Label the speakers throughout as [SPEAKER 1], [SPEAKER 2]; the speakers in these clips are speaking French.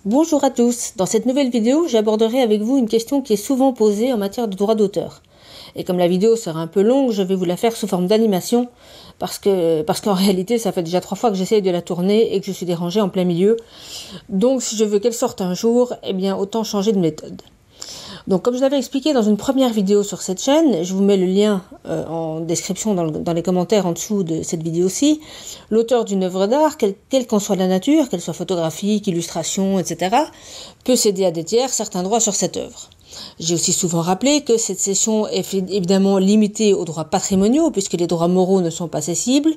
[SPEAKER 1] Bonjour à tous, dans cette nouvelle vidéo, j'aborderai avec vous une question qui est souvent posée en matière de droit d'auteur. Et comme la vidéo sera un peu longue, je vais vous la faire sous forme d'animation, parce qu'en réalité, ça fait déjà 3 fois que j'essaye de la tourner et que je suis dérangée en plein milieu. Donc si je veux qu'elle sorte un jour, eh bien autant changer de méthode. Donc comme je l'avais expliqué dans une première vidéo sur cette chaîne, je vous mets le lien en description dans les commentaires en dessous de cette vidéo-ci, l'auteur d'une œuvre d'art, quelle qu'en soit la nature, qu'elle soit photographique, illustration, etc., peut céder à des tiers certains droits sur cette œuvre. J'ai aussi souvent rappelé que cette cession est évidemment limitée aux droits patrimoniaux, puisque les droits moraux ne sont pas cessibles,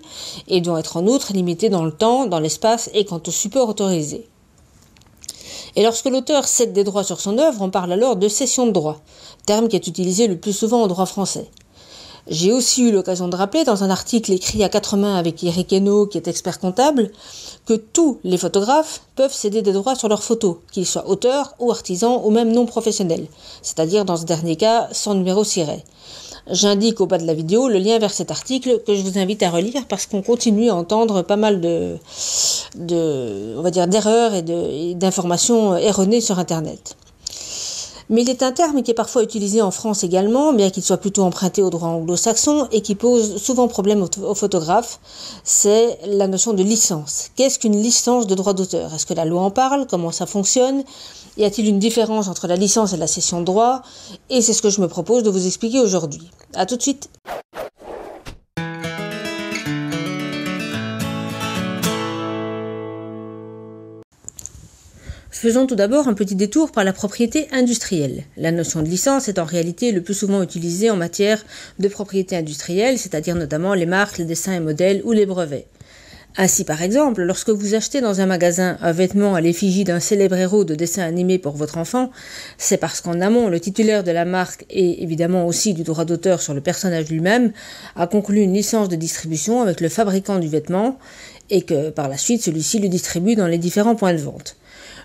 [SPEAKER 1] et doit être en outre limitée dans le temps, dans l'espace et quant au support autorisé. Et lorsque l'auteur cède des droits sur son œuvre, on parle alors de cession de droits, terme qui est utilisé le plus souvent en droit français. J'ai aussi eu l'occasion de rappeler dans un article écrit à 4 mains avec Eric Hainaut, qui est expert comptable, que tous les photographes peuvent céder des droits sur leurs photos, qu'ils soient auteurs ou artisans ou même non professionnels, c'est-à-dire dans ce dernier cas sans numéro siret. J'indique au bas de la vidéo le lien vers cet article que je vous invite à relire parce qu'on continue à entendre pas mal d'erreurs et d'informations erronées sur Internet. Mais il est un terme qui est parfois utilisé en France également, bien qu'il soit plutôt emprunté au droit anglo-saxon et qui pose souvent problème aux photographes, c'est la notion de licence. Qu'est-ce qu'une licence de droit d'auteur? Est-ce que la loi en parle? Comment ça fonctionne? Y a-t-il une différence entre la licence et la cession de droit? Et c'est ce que je me propose de vous expliquer aujourd'hui. À tout de suite. Faisons tout d'abord un petit détour par la propriété industrielle. La notion de licence est en réalité le plus souvent utilisée en matière de propriété industrielle, c'est-à-dire notamment les marques, les dessins et modèles ou les brevets. Ainsi, par exemple, lorsque vous achetez dans un magasin un vêtement à l'effigie d'un célèbre héros de dessin animé pour votre enfant, c'est parce qu'en amont, le titulaire de la marque et évidemment aussi du droit d'auteur sur le personnage lui-même a conclu une licence de distribution avec le fabricant du vêtement et que par la suite, celui-ci le distribue dans les différents points de vente.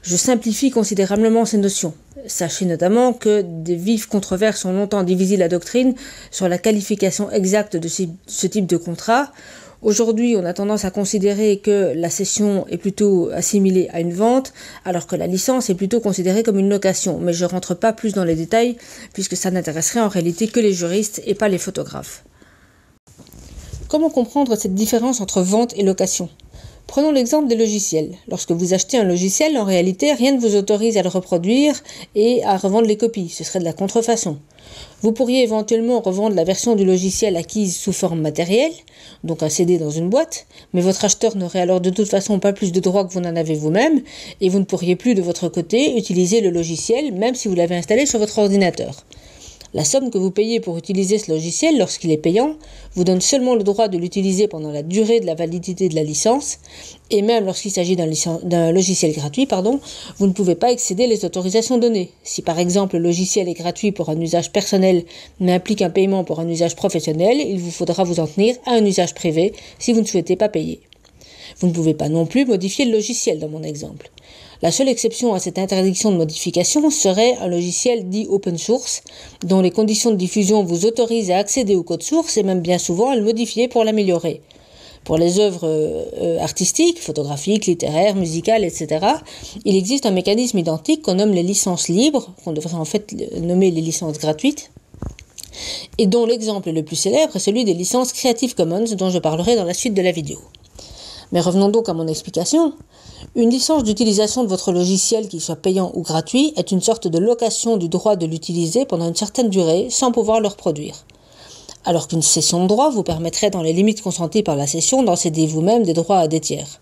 [SPEAKER 1] Je simplifie considérablement ces notions. Sachez notamment que des vives controverses ont longtemps divisé la doctrine sur la qualification exacte de ce type de contrat. Aujourd'hui, on a tendance à considérer que la cession est plutôt assimilée à une vente, alors que la licence est plutôt considérée comme une location. Mais je ne rentre pas plus dans les détails, puisque ça n'intéresserait en réalité que les juristes et pas les photographes. Comment comprendre cette différence entre vente et location ? Prenons l'exemple des logiciels. Lorsque vous achetez un logiciel, en réalité, rien ne vous autorise à le reproduire et à revendre les copies. Ce serait de la contrefaçon. Vous pourriez éventuellement revendre la version du logiciel acquise sous forme matérielle, donc un CD dans une boîte, mais votre acheteur n'aurait alors de toute façon pas plus de droits que vous n'en avez vous-même, et vous ne pourriez plus de votre côté utiliser le logiciel, même si vous l'avez installé sur votre ordinateur. La somme que vous payez pour utiliser ce logiciel lorsqu'il est payant vous donne seulement le droit de l'utiliser pendant la durée de la validité de la licence et même lorsqu'il s'agit d'un logiciel gratuit, vous ne pouvez pas excéder les autorisations données. Si par exemple le logiciel est gratuit pour un usage personnel mais implique un paiement pour un usage professionnel, il vous faudra vous en tenir à un usage privé si vous ne souhaitez pas payer. Vous ne pouvez pas non plus modifier le logiciel dans mon exemple. La seule exception à cette interdiction de modification serait un logiciel dit open source, dont les conditions de diffusion vous autorisent à accéder au code source et même bien souvent à le modifier pour l'améliorer. Pour les œuvres artistiques, photographiques, littéraires, musicales, etc., il existe un mécanisme identique qu'on nomme les licences libres, qu'on devrait en fait nommer les licences gratuites, et dont l'exemple le plus célèbre est celui des licences Creative Commons dont je parlerai dans la suite de la vidéo. Mais revenons donc à mon explication. Une licence d'utilisation de votre logiciel, qu'il soit payant ou gratuit, est une sorte de location du droit de l'utiliser pendant une certaine durée sans pouvoir le reproduire. Alors qu'une cession de droit vous permettrait, dans les limites consenties par la cession, d'en céder vous-même des droits à des tiers.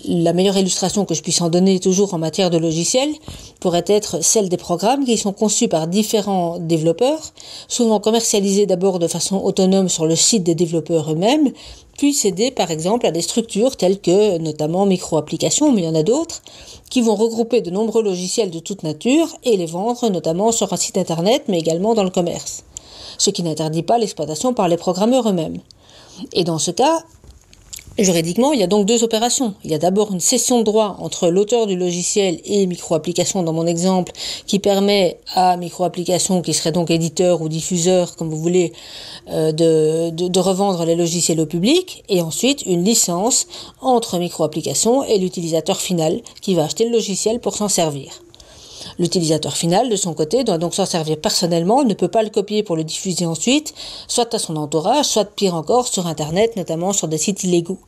[SPEAKER 1] La meilleure illustration que je puisse en donner toujours en matière de logiciels pourrait être celle des programmes qui sont conçus par différents développeurs, souvent commercialisés d'abord de façon autonome sur le site des développeurs eux-mêmes, puis cédés par exemple à des structures telles que notamment micro-applications, mais il y en a d'autres, qui vont regrouper de nombreux logiciels de toute nature et les vendre notamment sur un site internet mais également dans le commerce, ce qui n'interdit pas l'exploitation par les programmeurs eux-mêmes. Et dans ce cas, Juridiquement, il y a donc deux opérations. Il y a d'abord une cession de droit entre l'auteur du logiciel et micro-application dans mon exemple, qui permet à micro-application, qui serait donc éditeur ou diffuseur, comme vous voulez, de revendre les logiciels au public. Et ensuite, une licence entre micro-application et l'utilisateur final, qui va acheter le logiciel pour s'en servir. L'utilisateur final, de son côté, doit donc s'en servir personnellement, ne peut pas le copier pour le diffuser ensuite, soit à son entourage, soit pire encore sur Internet, notamment sur des sites illégaux.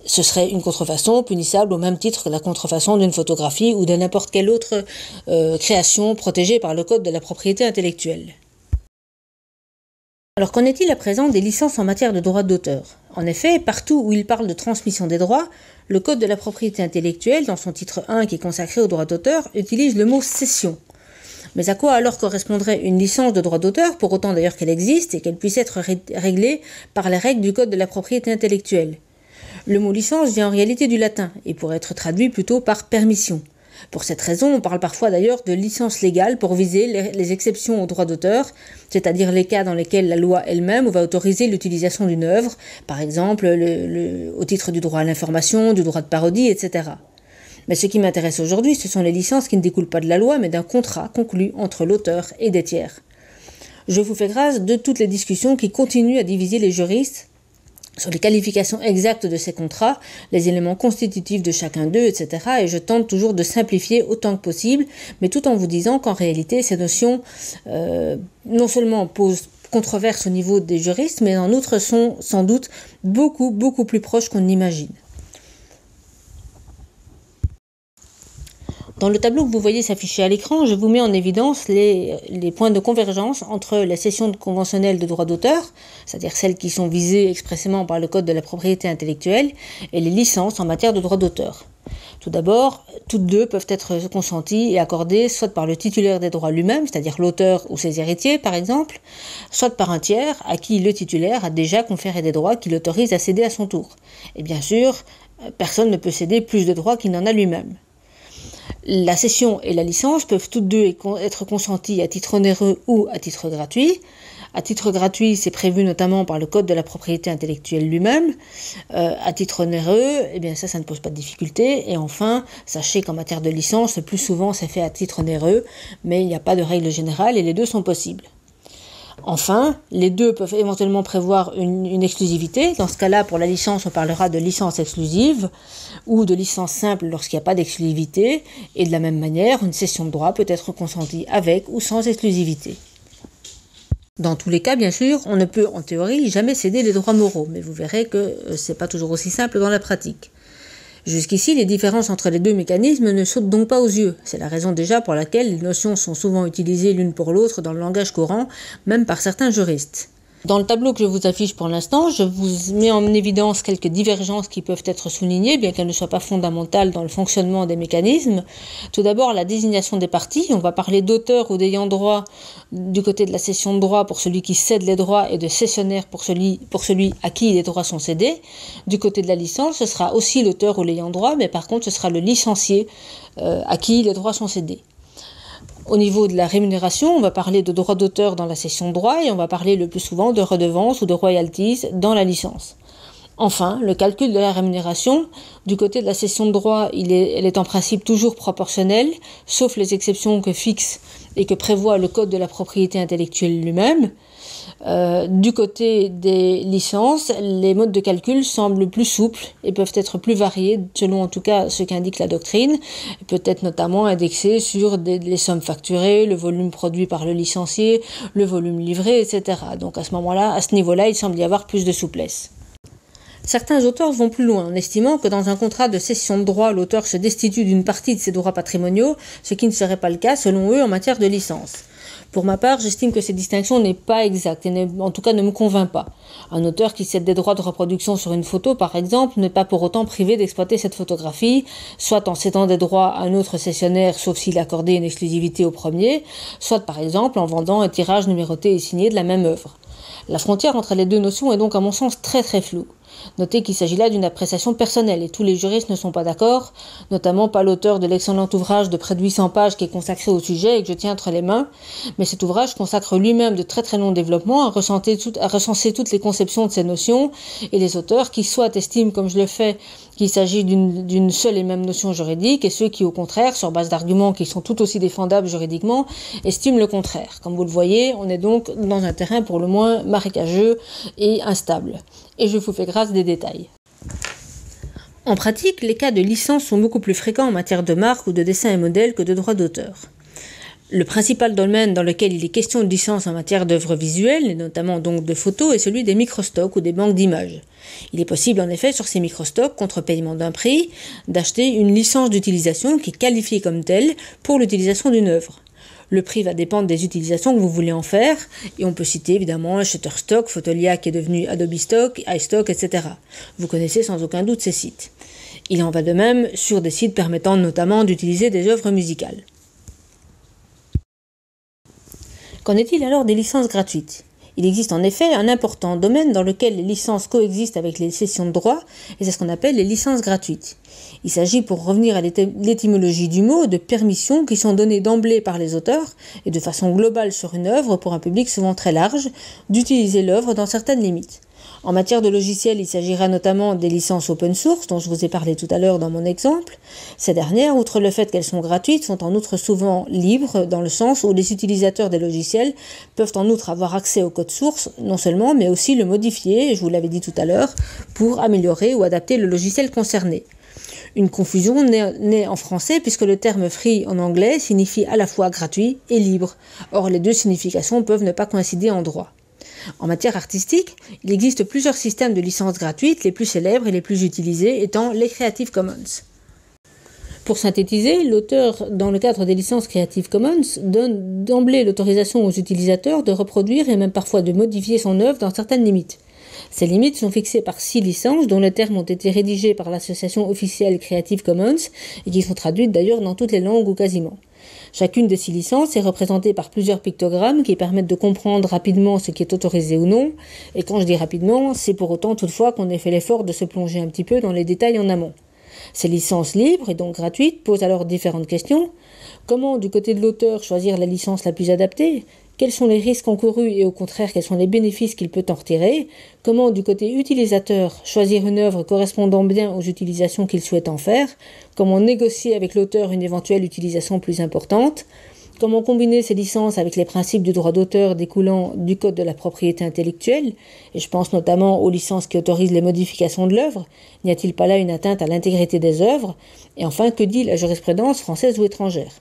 [SPEAKER 1] Ce serait une contrefaçon punissable au même titre que la contrefaçon d'une photographie ou de n'importe quelle autre création protégée par le code de la propriété intellectuelle. Alors qu'en est-il à présent des licences en matière de droit d'auteur ? En effet, partout où il parle de transmission des droits, le Code de la propriété intellectuelle, dans son titre 1 qui est consacré au droit d'auteur, utilise le mot « cession ». Mais à quoi alors correspondrait une licence de droit d'auteur, pour autant d'ailleurs qu'elle existe et qu'elle puisse être réglée par les règles du Code de la propriété intellectuelle ? Le mot « licence » vient en réalité du latin et pourrait être traduit plutôt par « permission ». Pour cette raison, on parle parfois d'ailleurs de licence légale pour viser les exceptions au droit d'auteur, c'est-à-dire les cas dans lesquels la loi elle-même va autoriser l'utilisation d'une œuvre, par exemple au titre du droit à l'information, du droit de parodie, etc. Mais ce qui m'intéresse aujourd'hui, ce sont les licences qui ne découlent pas de la loi, mais d'un contrat conclu entre l'auteur et des tiers. Je vous fais grâce de toutes les discussions qui continuent à diviser les juristes sur les qualifications exactes de ces contrats, les éléments constitutifs de chacun d'eux, etc. Et je tente toujours de simplifier autant que possible, mais tout en vous disant qu'en réalité, ces notions non seulement posent controverse au niveau des juristes, mais en outre sont sans doute beaucoup plus proches qu'on n'imagine. Dans le tableau que vous voyez s'afficher à l'écran, je vous mets en évidence les points de convergence entre les cessions conventionnelles de droit d'auteur, c'est-à-dire celles qui sont visées expressément par le Code de la propriété intellectuelle, et les licences en matière de droit d'auteur. Tout d'abord, toutes deux peuvent être consenties et accordées soit par le titulaire des droits lui-même, c'est-à-dire l'auteur ou ses héritiers par exemple, soit par un tiers à qui le titulaire a déjà conféré des droits qui l'autorisent à céder à son tour. Et bien sûr, personne ne peut céder plus de droits qu'il n'en a lui-même. La cession et la licence peuvent toutes deux être consenties à titre onéreux ou à titre gratuit. À titre gratuit, c'est prévu notamment par le Code de la propriété intellectuelle lui-même. À titre onéreux, eh bien ça ne pose pas de difficulté. Et enfin, sachez qu'en matière de licence, le plus souvent c'est fait à titre onéreux, mais il n'y a pas de règle générale et les deux sont possibles. Enfin, les deux peuvent éventuellement prévoir une exclusivité. Dans ce cas-là, pour la licence, on parlera de licence exclusive ou de licence simple lorsqu'il n'y a pas d'exclusivité. Et de la même manière, une cession de droit peut être consentie avec ou sans exclusivité. Dans tous les cas, bien sûr, on ne peut en théorie jamais céder les droits moraux, mais vous verrez que ce n'est pas toujours aussi simple dans la pratique. Jusqu'ici, les différences entre les deux mécanismes ne sautent donc pas aux yeux. C'est la raison déjà pour laquelle les notions sont souvent utilisées l'une pour l'autre dans le langage courant, même par certains juristes. Dans le tableau que je vous affiche pour l'instant, je vous mets en évidence quelques divergences qui peuvent être soulignées, bien qu'elles ne soient pas fondamentales dans le fonctionnement des mécanismes. Tout d'abord, la désignation des parties. On va parler d'auteur ou d'ayant droit du côté de la cession de droit pour celui qui cède les droits et de cessionnaire pour celui à qui les droits sont cédés. Du côté de la licence, ce sera aussi l'auteur ou l'ayant droit, mais par contre, ce sera le licencié à qui les droits sont cédés. Au niveau de la rémunération, on va parler de droit d'auteur dans la cession de droit et on va parler le plus souvent de redevance ou de royalties dans la licence. Enfin, le calcul de la rémunération, du côté de la cession de droit, elle est en principe toujours proportionnelle, sauf les exceptions que fixe et que prévoit le Code de la propriété intellectuelle lui-même. Du côté des licences, les modes de calcul semblent plus souples et peuvent être plus variés, selon en tout cas ce qu'indique la doctrine, peut-être notamment indexés sur les sommes facturées, le volume produit par le licencié, le volume livré, etc. Donc à ce niveau-là, il semble y avoir plus de souplesse. Certains auteurs vont plus loin en estimant que dans un contrat de cession de droit, l'auteur se destitue d'une partie de ses droits patrimoniaux, ce qui ne serait pas le cas selon eux en matière de licence. Pour ma part, j'estime que cette distinction n'est pas exacte et en tout cas ne me convainc pas. Un auteur qui cède des droits de reproduction sur une photo, par exemple, n'est pas pour autant privé d'exploiter cette photographie, soit en cédant des droits à un autre cessionnaire, sauf s'il accordait une exclusivité au premier, soit par exemple en vendant un tirage numéroté et signé de la même œuvre. La frontière entre les deux notions est donc à mon sens très floue. Notez qu'il s'agit là d'une appréciation personnelle et tous les juristes ne sont pas d'accord, notamment pas l'auteur de l'excellent ouvrage de près de 800 pages qui est consacré au sujet et que je tiens entre les mains, mais cet ouvrage consacre lui-même de très très longs développements à recenser toutes les conceptions de ces notions, et les auteurs qui soit estiment, comme je le fais, qu'il s'agit d'une seule et même notion juridique, et ceux qui, au contraire, sur base d'arguments qui sont tout aussi défendables juridiquement, estiment le contraire. Comme vous le voyez, on est donc dans un terrain pour le moins marécageux et instable. Et je vous fais grâce des détails. En pratique, les cas de licence sont beaucoup plus fréquents en matière de marque ou de dessin et modèle que de droit d'auteur. Le principal domaine dans lequel il est question de licence en matière d'œuvres visuelles, et notamment donc de photos, est celui des microstocks ou des banques d'images. Il est possible en effet sur ces microstocks, contre paiement d'un prix, d'acheter une licence d'utilisation qui est qualifiée comme telle pour l'utilisation d'une œuvre. Le prix va dépendre des utilisations que vous voulez en faire, et on peut citer évidemment Shutterstock, Photolia qui est devenu Adobe Stock, iStock, etc. Vous connaissez sans aucun doute ces sites. Il en va de même sur des sites permettant notamment d'utiliser des œuvres musicales. Qu'en est-il alors des licences gratuites ? Il existe en effet un important domaine dans lequel les licences coexistent avec les cessions de droits, et c'est ce qu'on appelle les licences gratuites. Il s'agit, pour revenir à l'étymologie du mot, de permissions qui sont données d'emblée par les auteurs, et de façon globale sur une œuvre pour un public souvent très large, d'utiliser l'œuvre dans certaines limites. En matière de logiciels, il s'agira notamment des licences open source dont je vous ai parlé tout à l'heure dans mon exemple. Ces dernières, outre le fait qu'elles sont gratuites, sont en outre souvent libres dans le sens où les utilisateurs des logiciels peuvent en outre avoir accès au code source, non seulement, mais aussi le modifier, je vous l'avais dit tout à l'heure, pour améliorer ou adapter le logiciel concerné. Une confusion naît en français puisque le terme free en anglais signifie à la fois gratuit et libre. Or, les deux significations peuvent ne pas coïncider en droit. En matière artistique, il existe plusieurs systèmes de licences gratuites, les plus célèbres et les plus utilisés étant les Creative Commons. Pour synthétiser, l'auteur, dans le cadre des licences Creative Commons, donne d'emblée l'autorisation aux utilisateurs de reproduire et même parfois de modifier son œuvre dans certaines limites. Ces limites sont fixées par 6 licences dont les termes ont été rédigés par l'association officielle Creative Commons et qui sont traduites d'ailleurs dans toutes les langues ou quasiment. Chacune de ces licences est représentée par plusieurs pictogrammes qui permettent de comprendre rapidement ce qui est autorisé ou non. Et quand je dis rapidement, c'est pour autant toutefois qu'on ait fait l'effort de se plonger un petit peu dans les détails en amont. Ces licences libres et donc gratuites posent alors différentes questions. Comment, du côté de l'auteur, choisir la licence la plus adaptée ? Quels sont les risques encourus et au contraire, quels sont les bénéfices qu'il peut en retirer ? Comment, du côté utilisateur, choisir une œuvre correspondant bien aux utilisations qu'il souhaite en faire ? Comment négocier avec l'auteur une éventuelle utilisation plus importante ? Comment combiner ces licences avec les principes du droit d'auteur découlant du code de la propriété intellectuelle ? Et je pense notamment aux licences qui autorisent les modifications de l'œuvre. N'y a-t-il pas là une atteinte à l'intégrité des œuvres ? Et enfin, que dit la jurisprudence française ou étrangère ?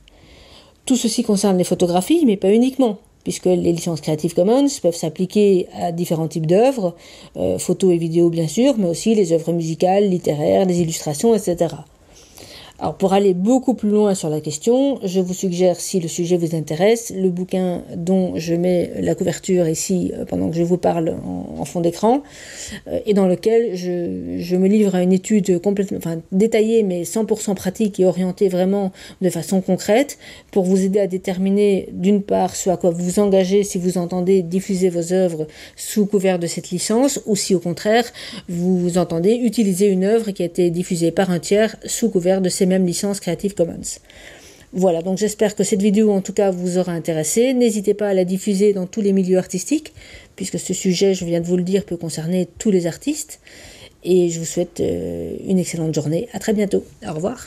[SPEAKER 1] Tout ceci concerne les photographies, mais pas uniquement, puisque les licences Creative Commons peuvent s'appliquer à différents types d'œuvres, photos et vidéos bien sûr, mais aussi les œuvres musicales, littéraires, les illustrations, etc. Alors pour aller beaucoup plus loin sur la question, je vous suggère, si le sujet vous intéresse, le bouquin dont je mets la couverture ici pendant que je vous parle en fond d'écran, et dans lequel je me livre à une étude complètement, détaillée mais 100% pratique et orientée vraiment de façon concrète pour vous aider à déterminer d'une part ce à quoi vous vous engagez si vous entendez diffuser vos œuvres sous couvert de cette licence ou si au contraire vous entendez utiliser une œuvre qui a été diffusée par un tiers sous couvert de ces mêmes licences Creative Commons. Voilà, donc j'espère que cette vidéo en tout cas vous aura intéressé. N'hésitez pas à la diffuser dans tous les milieux artistiques, puisque ce sujet, je viens de vous le dire, peut concerner tous les artistes. Et je vous souhaite une excellente journée. À très bientôt. Au revoir.